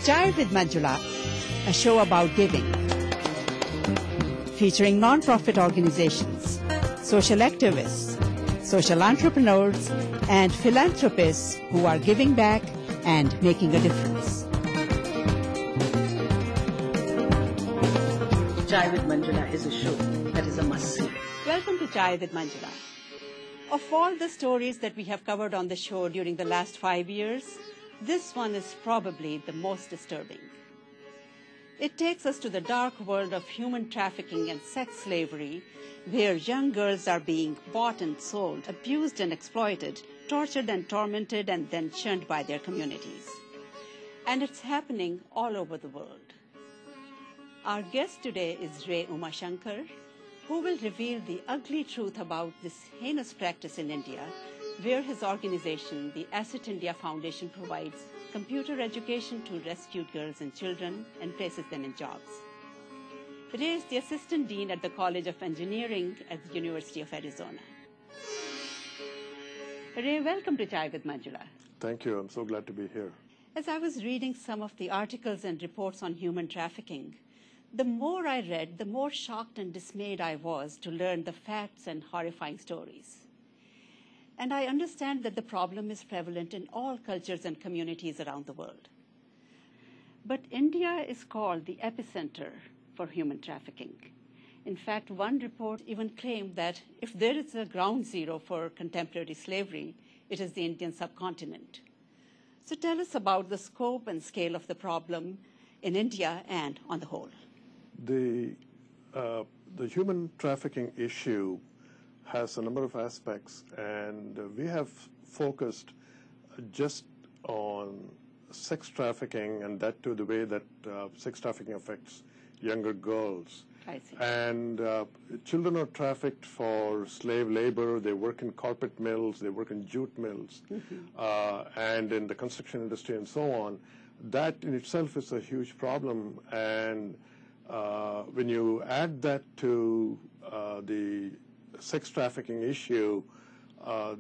Chai with Manjula, a show about giving, featuring non-profit organizations, social activists, social entrepreneurs, and philanthropists who are giving back and making a difference. Chai with Manjula is a show that is a must-see. Welcome to Chai with Manjula. Of all the stories that we have covered on the show during the last 5 years, this one is probably the most disturbing. It takes us to the dark world of human trafficking and sex slavery, where young girls are being bought and sold, abused and exploited, tortured and tormented, and then shunned by their communities. And it's happening all over the world. Our guest today is Ray Umashankar, who will reveal the ugly truth about this heinous practice in India, where his organization, the ASSETT India Foundation, provides computer education to rescued girls and children and places them in jobs. Ray is the Assistant Dean at the College of Engineering at the University of Arizona. Ray, welcome to Chai with Manjula. Thank you. I'm so glad to be here. As I was reading some of the articles and reports on human trafficking, the more I read, the more shocked and dismayed I was to learn the facts and horrifying stories. And I understand that the problem is prevalent in all cultures and communities around the world. But India is called the epicenter for human trafficking. In fact, one report even claimed that if there is a ground zero for contemporary slavery, it is the Indian subcontinent. So tell us about the scope and scale of the problem in India and on the whole. The human trafficking issue has a number of aspects, and we have focused just on sex trafficking, and that too the way that sex trafficking affects younger girls. I see. And children are trafficked for slave labor. They work in carpet mills, they work in jute mills, and in the construction industry and so on. That in itself is a huge problem, and when you add that to the sex trafficking issue,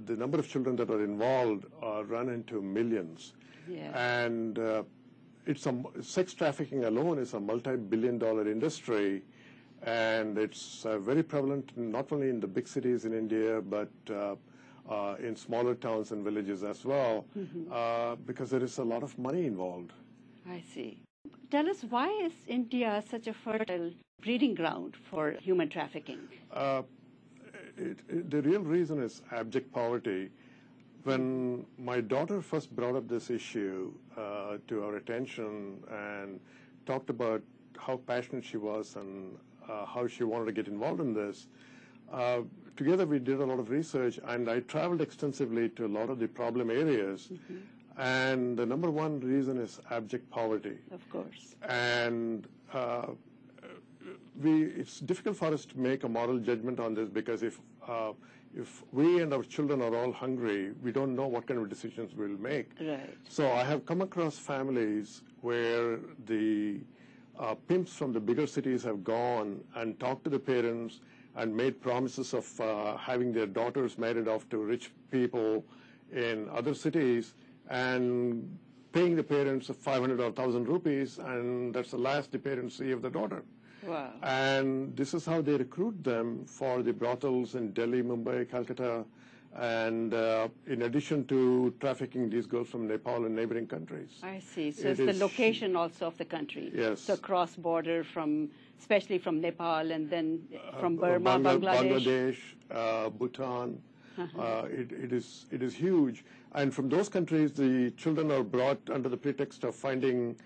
the number of children that are involved run into millions. Yeah. And sex trafficking alone is a multi-billion-dollar industry, and it's very prevalent not only in the big cities in India, but in smaller towns and villages as well, because there is a lot of money involved. I see. Tell us, why is India such a fertile breeding ground for human trafficking? The real reason is abject poverty. When my daughter first brought up this issue to our attention and talked about how passionate she was and how she wanted to get involved in this, together we did a lot of research, and I traveled extensively to a lot of the problem areas. And the number one reason is abject poverty. Of course. And it's difficult for us to make a moral judgment on this, because if we and our children are all hungry, we don't know what kind of decisions we'll make. Right. So I have come across families where the pimps from the bigger cities have gone and talked to the parents and made promises of having their daughters married off to rich people in other cities, and paying the parents 500 or 1,000 rupees, and that's the last the parents see of the daughter. Wow. And this is how they recruit them for the brothels in Delhi, Mumbai, Calcutta, and in addition to trafficking these girls from Nepal and neighboring countries. I see. So it's the location also of the country. Yes. So cross-border especially from Nepal, and then from Burma, Bangladesh, Bhutan. It is huge. And from those countries, the children are brought under the pretext of finding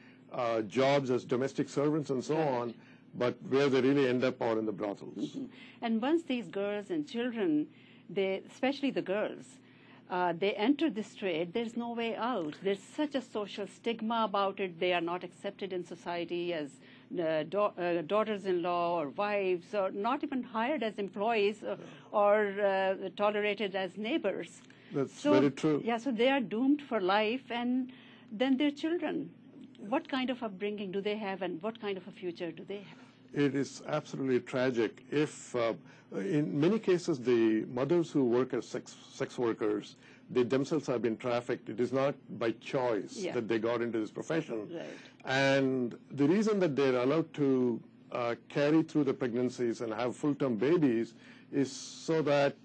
jobs as domestic servants and so on, but where they really end up are in the brothels. And once these girls and children, especially the girls, they enter this trade, there's no way out. There's such a social stigma about it. They are not accepted in society as daughters-in-law or wives, or not even hired as employees or tolerated as neighbors. That's very true. Yeah, so they are doomed for life, and then their children. What kind of upbringing do they have, and what kind of a future do they have? It is absolutely tragic. If in many cases the mothers who work as sex workers they themselves have been trafficked. It is not by choice that they got into this profession. Right. And the reason that they're allowed to carry through the pregnancies and have full-term babies is so that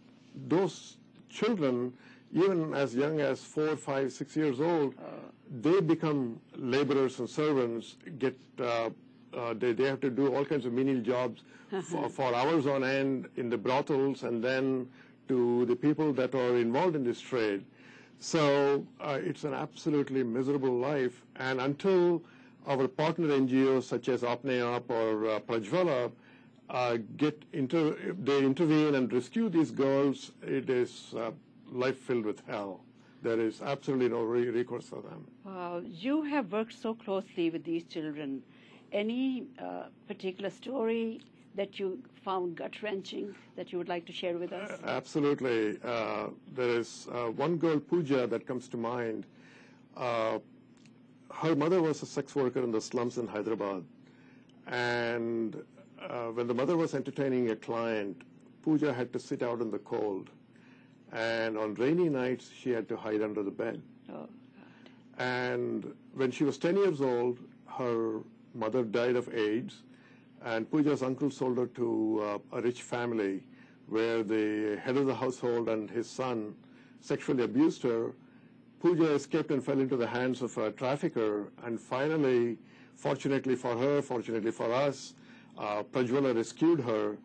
those children, even as young as 4, 5, 6 years old, they become laborers and servants, they have to do all kinds of menial jobs for hours on end in the brothels and then to the people that are involved in this trade. So it's an absolutely miserable life. And until our partner NGOs such as APNEAP or Prajwala they intervene and rescue these girls, it is life filled with hell. There is absolutely no recourse for them. Wow, you have worked so closely with these children. Any particular story that you found gut-wrenching that you would like to share with us? Absolutely. There is one girl, Pooja, that comes to mind. Her mother was a sex worker in the slums in Hyderabad. And when the mother was entertaining a client, Pooja had to sit out in the cold. And on rainy nights, she had to hide under the bed. Oh, God. And when she was 10 years old, her mother died of AIDS, and Pooja's uncle sold her to a rich family where the head of the household and his son sexually abused her. Pooja escaped and fell into the hands of a trafficker, and finally, fortunately for her, fortunately for us, Prajwala rescued her.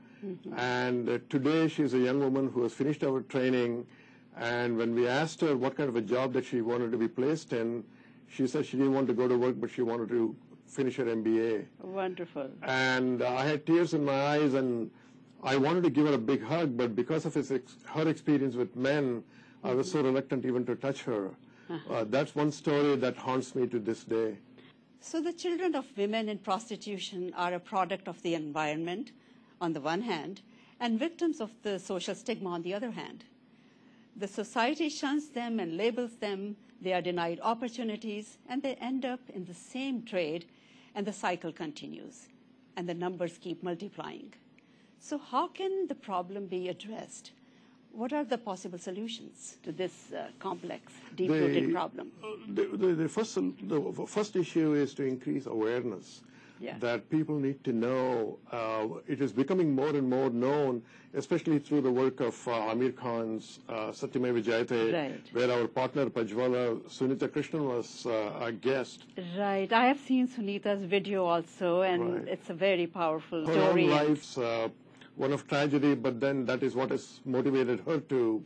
And today she's a young woman who has finished our training, and when we asked her what kind of a job that she wanted to be placed in, she said she didn't want to go to work, but she wanted to finish her MBA. Wonderful. And I had tears in my eyes, and I wanted to give her a big hug, but because of her experience with men, I was so reluctant even to touch her. That's one story that haunts me to this day. So the children of women in prostitution are a product of the environment, on the one hand, and victims of the social stigma on the other hand. The society shuns them and labels them, they are denied opportunities, and they end up in the same trade, and the cycle continues, and the numbers keep multiplying. So how can the problem be addressed? What are the possible solutions to this complex, deep-rooted problem? The first issue is to increase awareness. That people need to know. It is becoming more and more known, especially through the work of Amir Khan's Satyameva Jayate, where our partner Prajwala, Sunita Krishnan, was a guest. Right. I have seen Sunita's video also, and it's a very powerful her story. Her own life's one of tragedy, but then that is what has motivated her to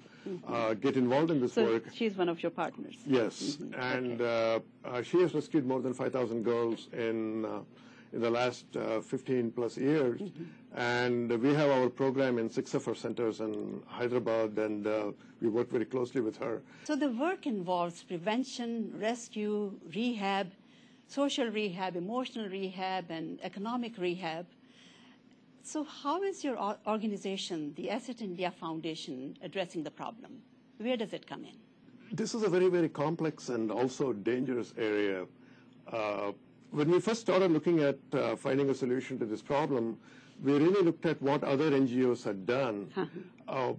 get involved in this work. So she's one of your partners. Yes, and she has rescued more than 5,000 girls in the last 15 plus years. And we have our program in 6 of our centers in Hyderabad, and we work very closely with her. So the work involves prevention, rescue, rehab, social rehab, emotional rehab, and economic rehab. So how is your organization, the ASSETT India Foundation, addressing the problem? Where does it come in? This is a very, very complex and also dangerous area. When we first started looking at finding a solution to this problem, we really looked at what other NGOs had done. The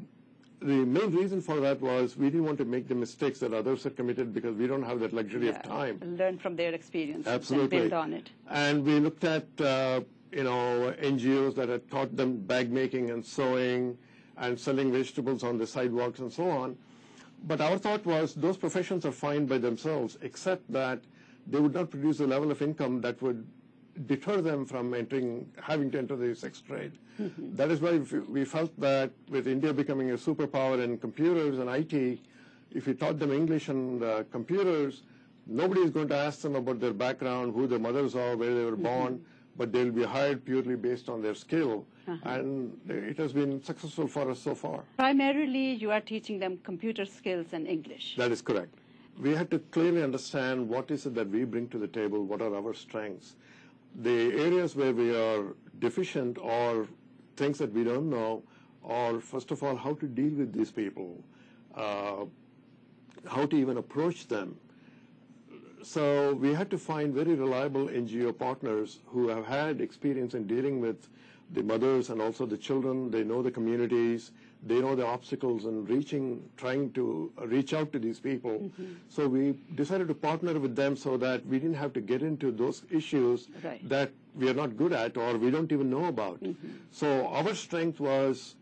main reason for that was we didn't want to make the mistakes that others had committed because we don't have that luxury of time. Learn from their experience and build on it. And we looked at NGOs that had taught them bag making and sewing and selling vegetables on the sidewalks and so on. But our thought was those professions are fine by themselves, except that they would not produce a level of income that would deter them from having to enter the sex trade. That is why we felt that with India becoming a superpower in computers and IT, if we taught them English and computers, nobody is going to ask them about their background, who their mothers are, where they were born, but they'll be hired purely based on their skill. And it has been successful for us so far. Primarily, you are teaching them computer skills and English. That is correct. We had to clearly understand what is it that we bring to the table, what are our strengths. The areas where we are deficient or things that we don't know are, first of all, how to deal with these people, how to even approach them. So we had to find very reliable NGO partners who have had experience in dealing with the mothers and also the children. They know the communities. They know the obstacles and trying to reach out to these people. So we decided to partner with them so that we didn't have to get into those issues that we are not good at or we don't even know about. So our strength was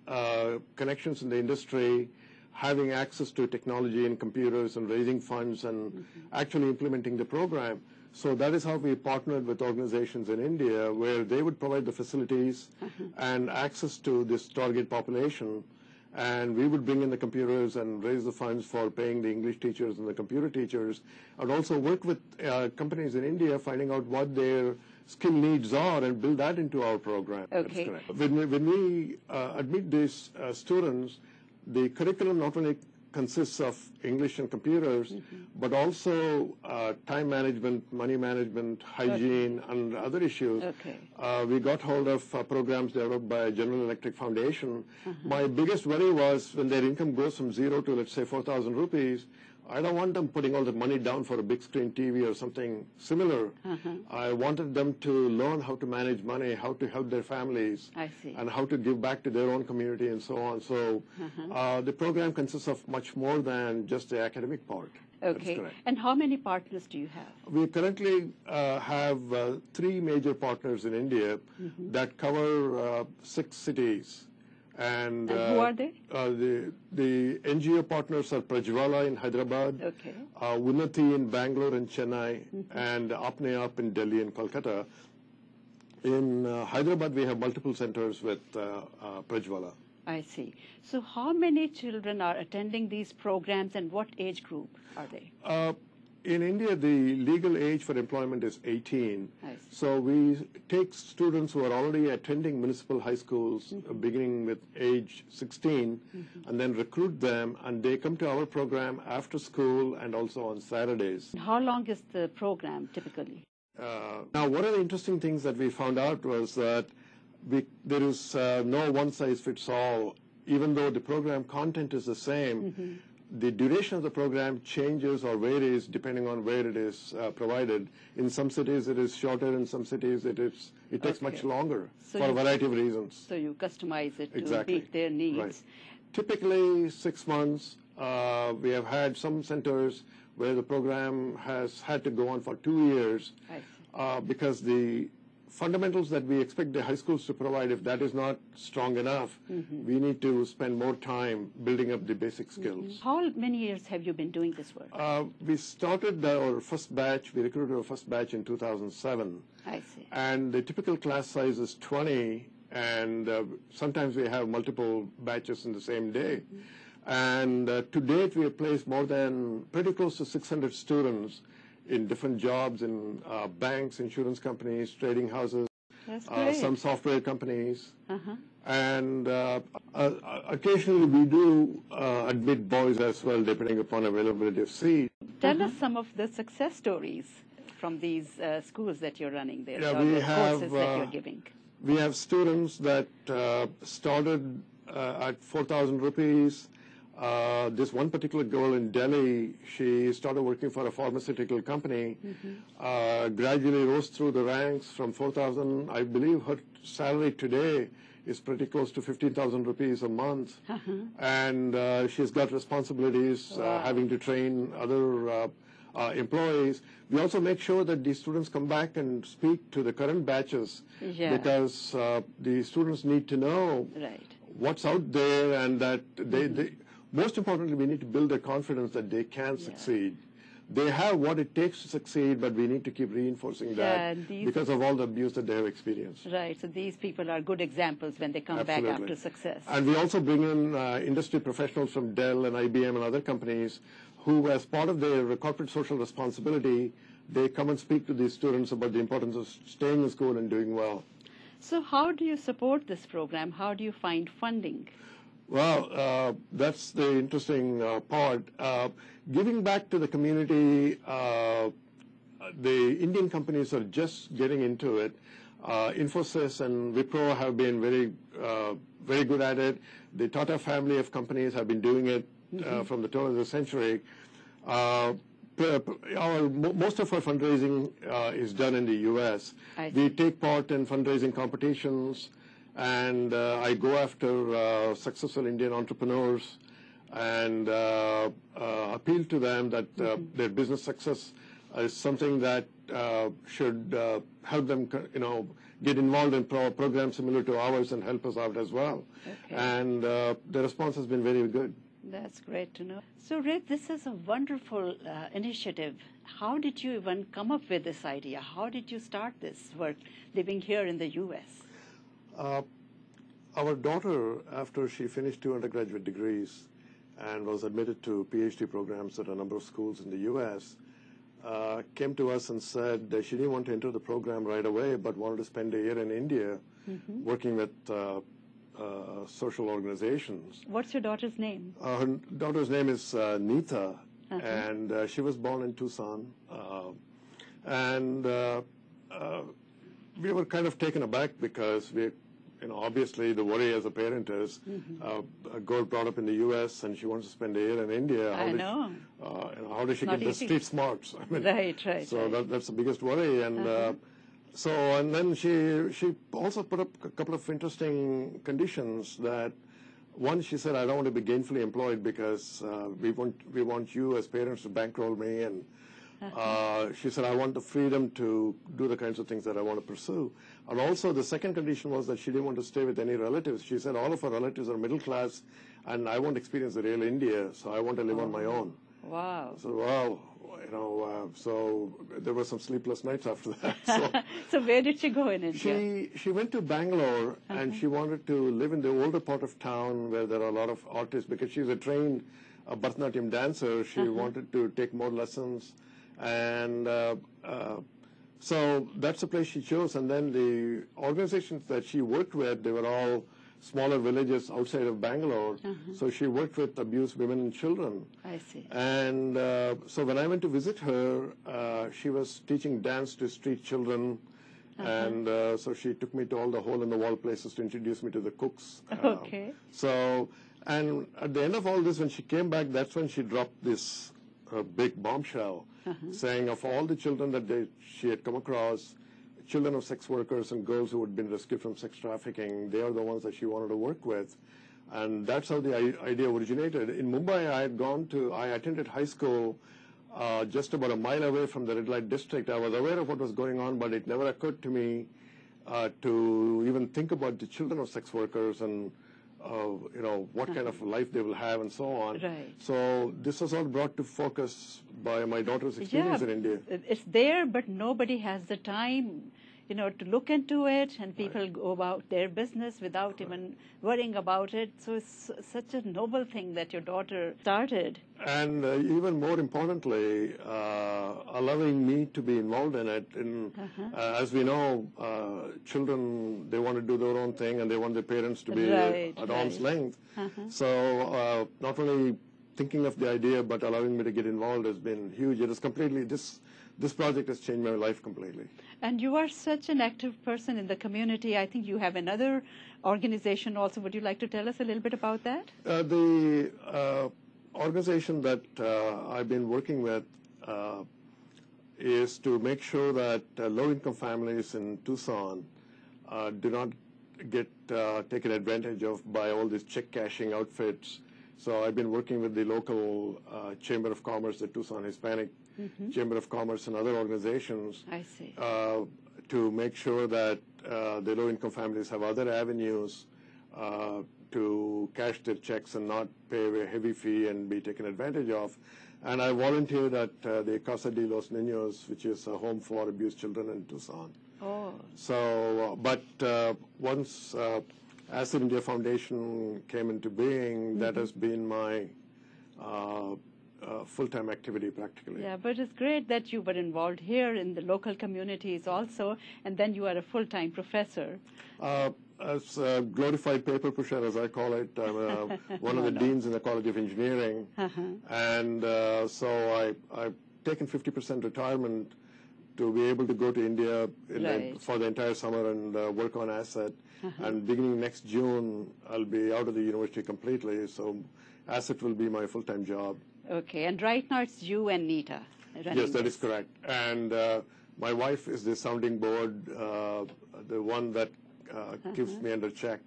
connections in the industry, having access to technology and computers and raising funds and actually implementing the program. So that is how we partnered with organizations in India where they would provide the facilities and access to this target population. And we would bring in the computers and raise the funds for paying the English teachers and the computer teachers, and also work with companies in India finding out what their skill needs are and build that into our program. Okay. That's correct. When we admit these students, the curriculum not only consists of English and computers, but also time management, money management, hygiene, and other issues. We got hold of programs developed by General Electric Foundation. My biggest worry was when their income goes from 0 to, let's say, 4,000 rupees, I don't want them putting all the money down for a big screen TV or something similar. I wanted them to learn how to manage money, how to help their families, and how to give back to their own community and so on. So the program consists of much more than just the academic part. Okay. And how many partners do you have? We currently have 3 major partners in India that cover 6 cities. And who are they? The NGO partners are Prajwala in Hyderabad, Unnati in Bangalore and Chennai, and Apne Up in Delhi and Kolkata. In Hyderabad, we have multiple centers with Prajwala. I see. So how many children are attending these programs and what age group are they? In India, the legal age for employment is 18. So we take students who are already attending municipal high schools, beginning with age 16, and then recruit them, and they come to our program after school and also on Saturdays. How long is the program typically? Now, one of the interesting things that we found out was that there is no one-size-fits-all. Even though the program content is the same, the duration of the program changes or varies depending on where it is provided. In some cities it is shorter, in some cities it takes much longer for a variety of reasons. So you customize it to meet their needs. Right. Typically 6 months. We have had some centers where the program has had to go on for 2 years because the fundamentals that we expect the high schools to provide, if that is not strong enough, we need to spend more time building up the basic skills. How many years have you been doing this work? We started our first batch, we recruited our first batch in 2007. I see. And the typical class size is 20, and sometimes we have multiple batches in the same day. And to date, we have placed pretty close to 600 students in different jobs in banks, insurance companies, trading houses, some software companies. And occasionally we do admit boys as well, depending upon availability of seats. Tell us some of the success stories from these schools that you're running there, or the courses that you're giving. We have students that started at 4,000 rupees. This one particular girl in Delhi, she started working for a pharmaceutical company, gradually rose through the ranks from 4,000. I believe her salary today is pretty close to 15,000 rupees a month. And she's got responsibilities, having to train other employees. We also make sure that the students come back and speak to the current batches because the students need to know what's out there, and that most importantly, we need to build their confidence that they can succeed. They have what it takes to succeed, but we need to keep reinforcing that because of all the abuse that they have experienced. Right, so these people are good examples when they come back after success. And we also bring in industry professionals from Dell and IBM and other companies who, as part of their corporate social responsibility, they come and speak to these students about the importance of staying in school and doing well. So how do you support this program? How do you find funding? Well, that's the interesting part. Giving back to the community, the Indian companies are just getting into it. Infosys and Wipro have been very good at it. The Tata family of companies have been doing it from the turn of the century. Most of our fundraising is done in the U.S. We take part in fundraising competitions, And I go after successful Indian entrepreneurs and appeal to them that their business success is something that should help them, get involved in programs similar to ours and help us out as well. Okay. And the response has been very good. That's great to know. So, Rick, this is a wonderful initiative. How did you even come up with this idea? How did you start this work living here in the U.S.? Our daughter, after she finished 2 undergraduate degrees and was admitted to PhD programs at a number of schools in the U.S., came to us and said that she didn't want to enter the program right away, but wanted to spend a year in India working with social organizations. What's your daughter's name? Her daughter's name is Neeta, and she was born in Tucson. We were kind of taken aback because obviously the worry as a parent is a girl brought up in the U.S. and she wants to spend a year in India. How does she get the street smarts? Right. So that's the biggest worry. And and then she also put up a couple of interesting conditions. That one, she said, I don't want to be gainfully employed because we want you as parents to bankroll me, and she said, I want the freedom to do the kinds of things that I want to pursue. And also the second condition was that she didn't want to stay with any relatives. She said, all of her relatives are middle class, and I want to experience the real India, so I want to live on my own. Wow. So, so there were some sleepless nights after that. So where did she go in India? She went to Bangalore, and she wanted to live in the older part of town where there are a lot of artists, because she's a trained Bharatanatyam dancer. She wanted to take more lessons. And so that's the place she chose. And then the organizations that she worked with, they were all smaller villages outside of Bangalore. So she worked with abused women and children. I see. And so when I went to visit her, she was teaching dance to street children. And so she took me to all the hole-in-the-wall places to introduce me to the cooks. Okay. And at the end of all this, when she came back, that's when she dropped this big bombshell, saying of all the children that she had come across, children of sex workers and girls who had been rescued from sex trafficking, they are the ones that she wanted to work with. And that's how the idea originated. In Mumbai, I attended high school just about a mile away from the red light district. I was aware of what was going on, but it never occurred to me to even think about the children of sex workers and what kind of life they will have and so on. Right. So this was all brought to focus by my daughter's experience in India. It's there, but nobody has the time, to look into it, and people go about their business without even worrying about it. So it's such a noble thing that your daughter started. And even more importantly, allowing me to be involved in it. As we know, children, they want to do their own thing, and they want their parents to be at arm's length. So not only thinking of the idea, but allowing me to get involved has been huge. It is completely, this project has changed my life completely. And you are such an active person in the community. I think you have another organization also. Would you like to tell us a little bit about that? The organization that I've been working with is to make sure that low-income families in Tucson do not get taken advantage of by all these check-cashing outfits. So I've been working with the local Chamber of Commerce, the Tucson Hispanic Chamber of Commerce, and other organizations. I see. To make sure that the low-income families have other avenues to cash their checks and not pay a heavy fee and be taken advantage of. And I volunteered at the Casa de los Niños, which is a home for abused children in Tucson. Oh. So, but once ASSETT India Foundation came into being, that has been my full-time activity practically. Yeah, but it's great that you were involved here in the local communities also, and then you are a full-time professor. As a glorified paper pusher, as I call it, I'm one of the deans in the College of Engineering, and so I've taken 50% retirement to be able to go to India for the entire summer and work on ASSETT. And beginning next June, I'll be out of the university completely, so ASSETT will be my full-time job. Okay, and right now it's you and Neeta. Yes, that is correct. And my wife is the sounding board, the one that keeps me under check.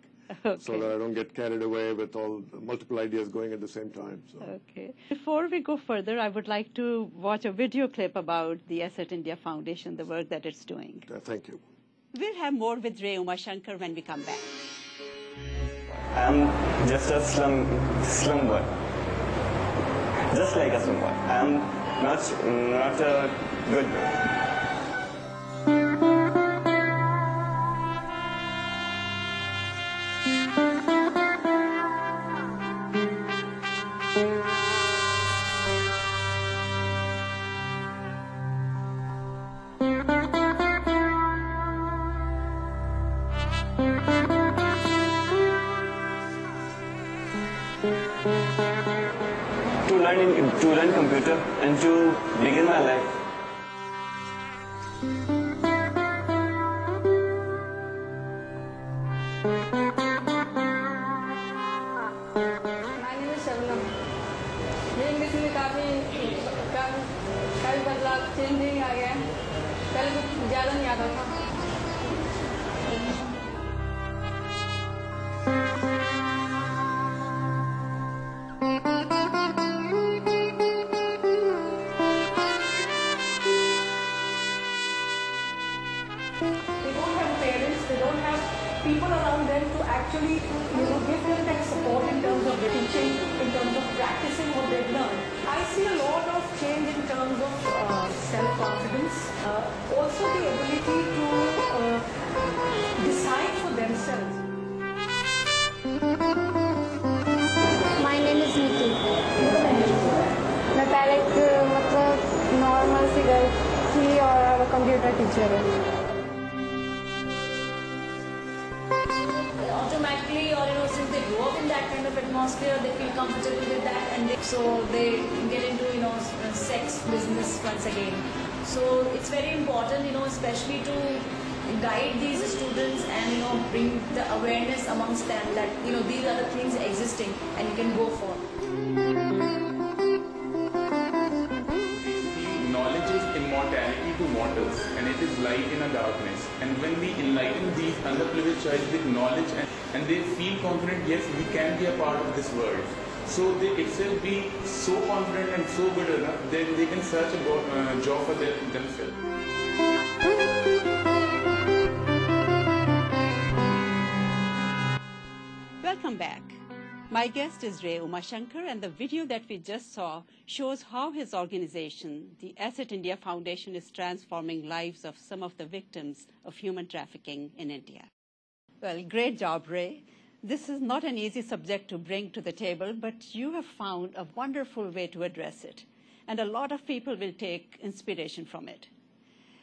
Okay. So that I don't get carried away with all multiple ideas going at the same time. So. Okay. Before we go further, I would like to watch a video clip about the ASSETT India Foundation, the work that it's doing. Thank you. We'll have more with Ray Umashankar when we come back. I'm just a slum boy. Just like a slum boy. I'm not a good boy. To learn computer and to begin my life. My name is Shabnam. ये English में काफी बदलाव changing आ गया है। पहले कुछ ज़्यादा नहीं आता था। People around them to actually, give them that support in terms of teaching, in terms of practicing what they've learned. I see a lot of change in terms of self-confidence, also the ability to decide for themselves. My name is Neetu. मैं पहले एक normal सी girl थी और अब computer teacher हूँ. Automatically, or since they grow up in that kind of atmosphere, they feel comfortable with that, and so they get into sex business once again. So it's very important, especially to guide these students and bring the awareness amongst them that these are the things existing and you can go for. Knowledge is immortality to mortals, and it is light in a darkness. And when we enlighten these underprivileged child with knowledge and they feel confident, yes, we can be a part of this world. So they itself be so confident and so good enough that they can search a job for themselves. Welcome back. My guest is Ray Umashankar, and the video that we just saw shows how his organization, the ASSETT India Foundation, is transforming lives of some of the victims of human trafficking in India. Well, great job, Ray. This is not an easy subject to bring to the table, but you have found a wonderful way to address it, and a lot of people will take inspiration from it.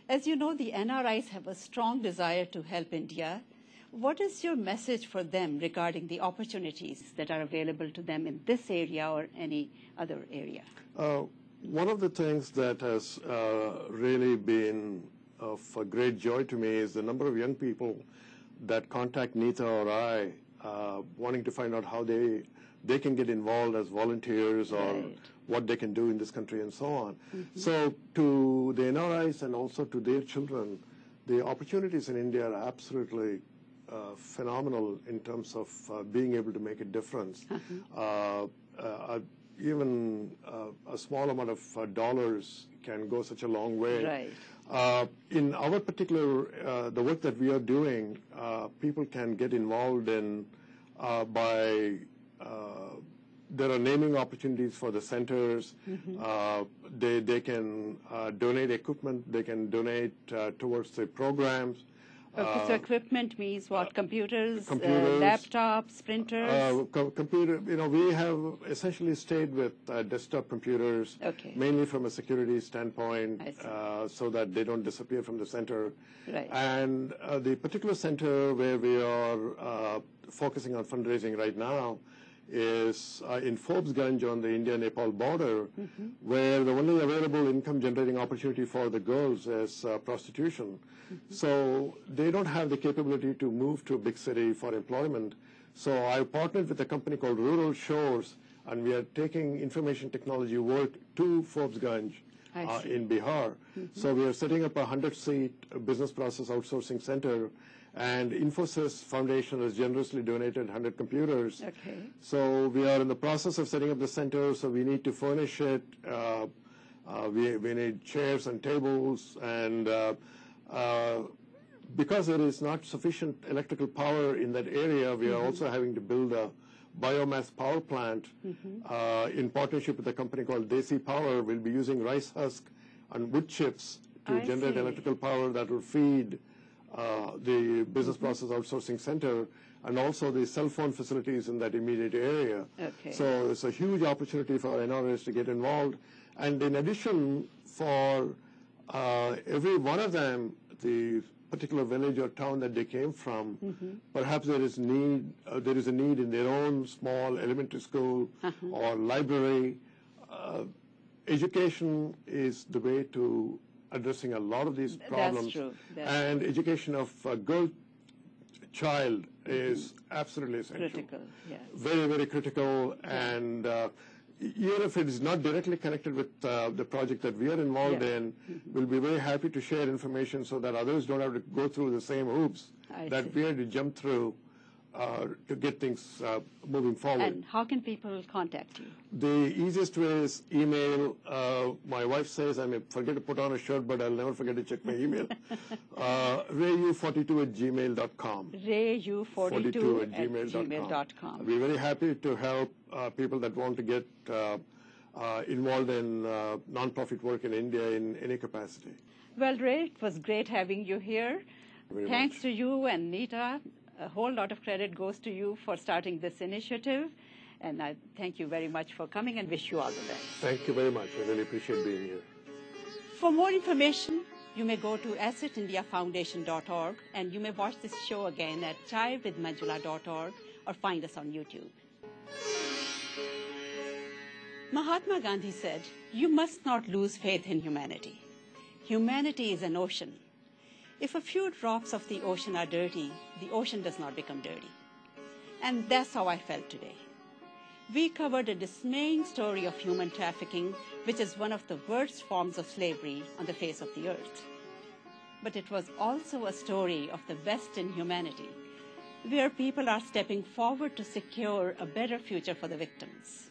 As you know, the NRIs have a strong desire to help India. What is your message for them regarding the opportunities that are available to them in this area or any other area? One of the things that has really been of a great joy to me is the number of young people that contact Neeta or I wanting to find out how they can get involved as volunteers or what they can do in this country and so on. Mm-hmm. So to the NRIs and also to their children, the opportunities in India are absolutely phenomenal in terms of being able to make a difference. Even a small amount of dollars can go such a long way. Right. In our particular, the work that we are doing, people can get involved in by, there are naming opportunities for the centers. Mm-hmm. They can donate equipment, they can donate towards the programs. Okay, so equipment means what? Computers, laptops, printers? Computer, we have essentially stayed with desktop computers, mainly from a security standpoint, so that they don't disappear from the center. Right. And the particular center where we are focusing on fundraising right now is in Phobsganj on the India-Nepal border, mm-hmm. where the only available income-generating opportunity for the girls is prostitution. Mm-hmm. So they don't have the capability to move to a big city for employment. So I partnered with a company called Rural Shores, and we are taking information technology work to Phobsganj in Bihar. So we are setting up a 100-seat business process outsourcing center, and Infosys Foundation has generously donated 100 computers. Okay. So we are in the process of setting up the center, so we need to furnish it. We need chairs and tables, and because there is not sufficient electrical power in that area, we are also having to build a biomass power plant in partnership with a company called Desi Power. We'll be using rice husk and wood chips to generate electrical power that will feed the business process outsourcing center and also the cell phone facilities in that immediate area. Okay. So it's a huge opportunity for NRS to get involved. And in addition, for every one of them, the particular village or town that they came from, perhaps there is a need in their own small elementary school or library. Education is the way to addressing a lot of these problems. That's true. And education of a girl child is absolutely essential. Critical, yes. Very, very critical. And even if it is not directly connected with the project that we are involved in, we'll be very happy to share information so that others don't have to go through the same hoops that we had to jump through to get things moving forward. And how can people contact you? The easiest way is email. My wife says I may forget to put on a shirt, but I'll never forget to check my email. rayu42@gmail.com. rayu42@gmail.com. I'll be very happy to help people that want to get involved in nonprofit work in India in any capacity. Well, Ray, it was great having you here. Thanks much. to you and Nita. A whole lot of credit goes to you for starting this initiative. And I thank you very much for coming and wish you all the best. Thank you very much. I really appreciate being here. For more information, you may go to ASSETTIndiaFoundation.org, and you may watch this show again at chaiwithmanjula.org or find us on YouTube. Mahatma Gandhi said, "You must not lose faith in humanity. Humanity is an ocean. If a few drops of the ocean are dirty, the ocean does not become dirty." And that's how I felt today. We covered a dismaying story of human trafficking, which is one of the worst forms of slavery on the face of the earth. But it was also a story of the best in humanity, where people are stepping forward to secure a better future for the victims.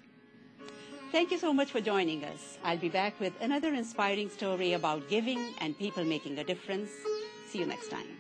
Thank you so much for joining us. I'll be back with another inspiring story about giving and people making a difference. See you next time.